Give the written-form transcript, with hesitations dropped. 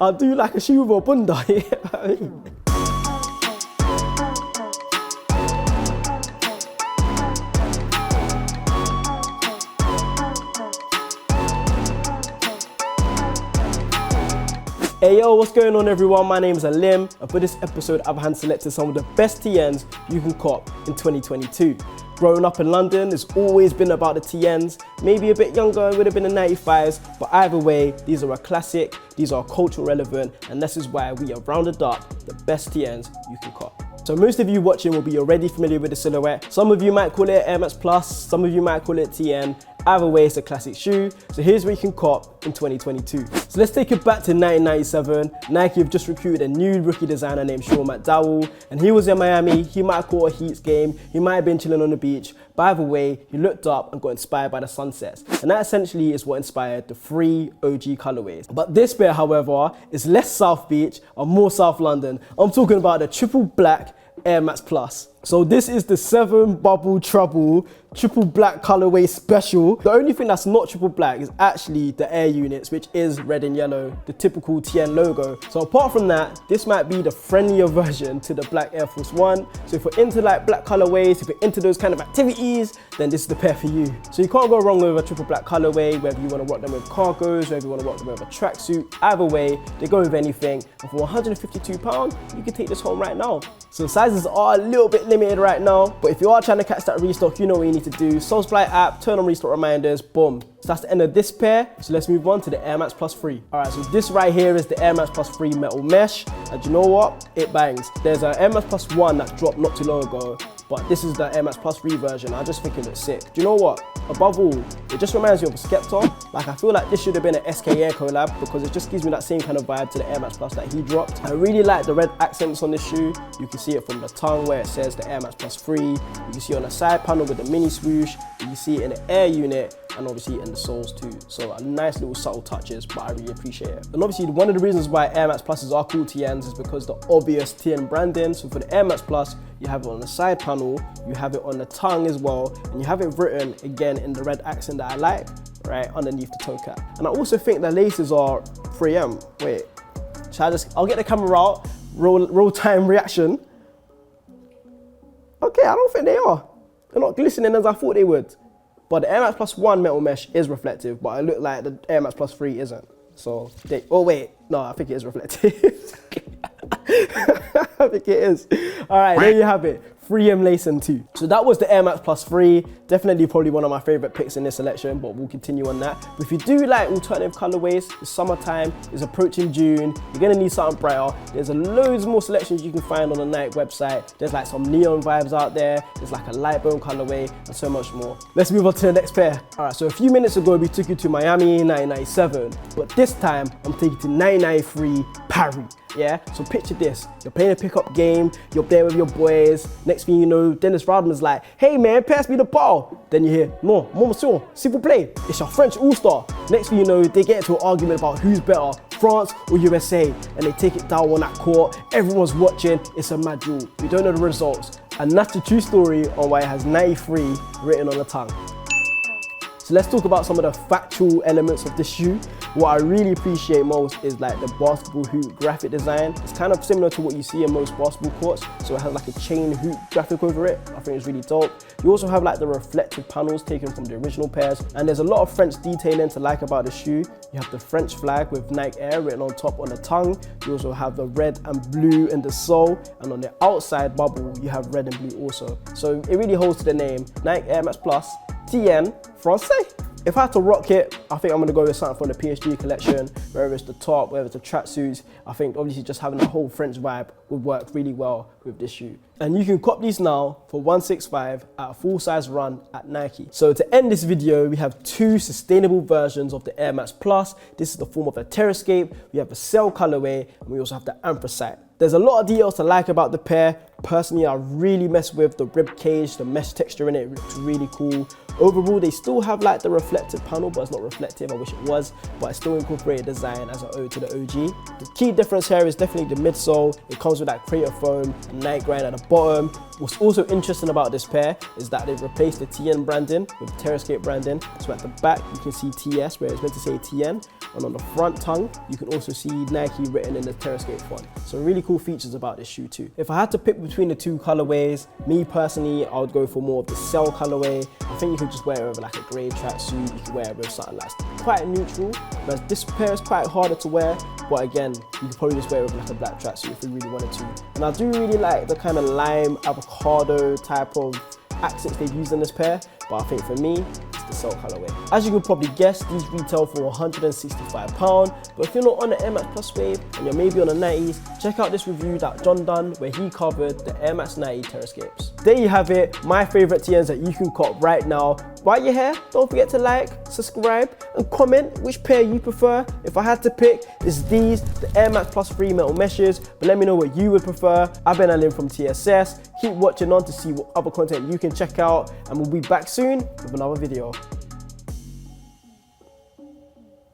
I'll do like a shoe with a bunda. You know what I mean? Hey yo, what's going on everyone? My name is Alim, and for this episode I've hand selected some of the best TNs you can cop in 2022. Growing up in London, it's always been about the TNs. Maybe a bit younger, it would have been the 95s, but either way, these are a classic, these are cultural relevant, and this is why we have rounded up the best TNs you can cop. So most of you watching will be already familiar with the silhouette. Some of you might call it Air Max Plus, some of you might call it TN. Either way, it's a classic shoe. So here's what you can cop in 2022. So let's take it back to 1997. Nike have just recruited a new rookie designer named Sean McDowell, and he was in Miami. He might have caught a Heat's game. He might have been chilling on the beach. But either way, he looked up and got inspired by the sunsets. And that essentially is what inspired the 3 OG colorways. But this pair, however, is less South Beach and more South London. I'm talking about the triple black Air Max Plus. So this is the 7 bubble trouble triple black colorway special. The only thing that's not triple black is actually the air units, which is red and yellow, the typical TN logo. So apart from that, this might be the friendlier version to the black Air Force One. So if you're into like black colorways, if you're into those kind of activities, then this is the pair for you. So you can't go wrong with a triple black colorway, whether you want to rock them with cargos, whether you want to rock them with a tracksuit. Either way, they go with anything. And for £152, you can take this home right now. So sizes are a little bit limited right now, but if you are trying to catch that restock, you know what you need to do. Soulsupply app, turn on restock reminders, boom. So that's the end of this pair. So let's move on to the Air Max Plus 3. All right, so this right here is the Air Max Plus 3 metal mesh. And you know what? It bangs. There's an Air Max Plus 1 that dropped not too long ago, but this is the Air Max Plus 3 version. I just think it looks sick. Do you know what? Above all, it just reminds me of a Skepta. Like, I feel like this should have been an SK Air collab because it just gives me that same kind of vibe to the Air Max Plus that he dropped. I really like the red accents on this shoe. You can see it from the tongue where it says the Air Max Plus 3. You can see it on the side panel with the mini swoosh. You can see it in the air unit and obviously in the soles too. So a nice little subtle touches, but I really appreciate it. And obviously one of the reasons why Air Max Pluses are cool TNs is because the obvious TN branding. So for the Air Max Plus, you have it on the side panel, you have it on the tongue as well, and you have it written again in the red accent that I like, right underneath the toe cap. And I also think the laces are 3M. Wait, I'll get the camera out, roll time reaction. Okay, I don't think they are. They're not glistening as I thought they would. But the Air Max Plus 1 metal mesh is reflective, but it looked like the Air Max Plus 3 isn't. So, oh wait, no, I think it is reflective. I think it is. All right, there you have it. 3M lacing too. So that was the Air Max Plus 3. Definitely probably one of my favorite picks in this selection, but we'll continue on that. But if you do like alternative colorways, it's summertime, it's approaching June, you're gonna need something brighter. There's loads more selections you can find on the Nike website. There's like some neon vibes out there. There's like a light bone colorway and so much more. Let's move on to the next pair. All right, so a few minutes ago, we took you to Miami in 1997, but this time I'm taking you to 1993 Paris. Yeah, so picture this, you're playing a pickup game, you're there with your boys, next thing you know, Dennis Rodman's like, hey man, pass me the ball. Then you hear, no, monsieur, s'il vous plaît, it's your French all-star. Next thing you know, they get into an argument about who's better, France or USA, and they take it down on that court, everyone's watching, it's a mad duel. We don't know the results, and that's the true story on why it has 93 written on the tongue. So let's talk about some of the factual elements of this shoe. What I really appreciate most is like the basketball hoop graphic design. It's kind of similar to what you see in most basketball courts. So it has like a chain hoop graphic over it. I think it's really dope. You also have like the reflective panels taken from the original pairs. And there's a lot of French detailing to like about the shoe. You have the French flag with Nike Air written on top on the tongue. You also have the red and blue in the sole. And on the outside bubble, you have red and blue also. So it really holds to the name, Nike Air Max Plus TN Francais. If I had to rock it, I think I'm gonna go with something from the PSG collection, whether it's the top, whether it's the tracksuits. I think obviously just having a whole French vibe would work really well with this shoe. And you can cop these now for $165 at a full size run at Nike. So to end this video, we have 2 sustainable versions of the Air Max Plus. This is the form of a Terrascape, we have a cell colorway, and we also have the anthracite. There's a lot of details to like about the pair. Personally, I really mess with the rib cage, the mesh texture in it looks really cool. Overall, they still have like the reflective panel, but it's not reflective. I wish it was, but it still incorporated design as an ode to the OG. The key difference here is definitely the midsole. It comes with that crater foam and night grind at the bottom. What's also interesting about this pair is that they've replaced the TN branding with Terrascape branding. So at the back, you can see TS where it's meant to say TN. And on the front tongue, you can also see Nike written in the Terrascape font. So really cool features about this shoe too. If I had to pick between the two colorways, me personally, I would go for more of the Cell colorway. I think you could just wear it over like a grey tracksuit. You could wear it with something that's quite neutral. Whereas this pair is quite harder to wear, but again, you could probably just wear it with like a black tracksuit if you really wanted to. And I do really like the kind of lime, avocado type of accents they've used in this pair, but I think for me, it's the Cell colorway. As you can probably guess, these retail for £165, but if you're not on the Air Max Plus wave and you're maybe on the 90s, check out this review that John done where he covered the Air Max 90 Terrascapes. There you have it, my favorite TNs that you can cop right now. While you're here, don't forget to like, subscribe, and comment which pair you prefer. If I had to pick, it's these, the Air Max Plus 3 metal meshes, but let me know what you would prefer. I've been Alim from TSS. Keep watching on to see what other content you can check out, and we'll be back soon with another video.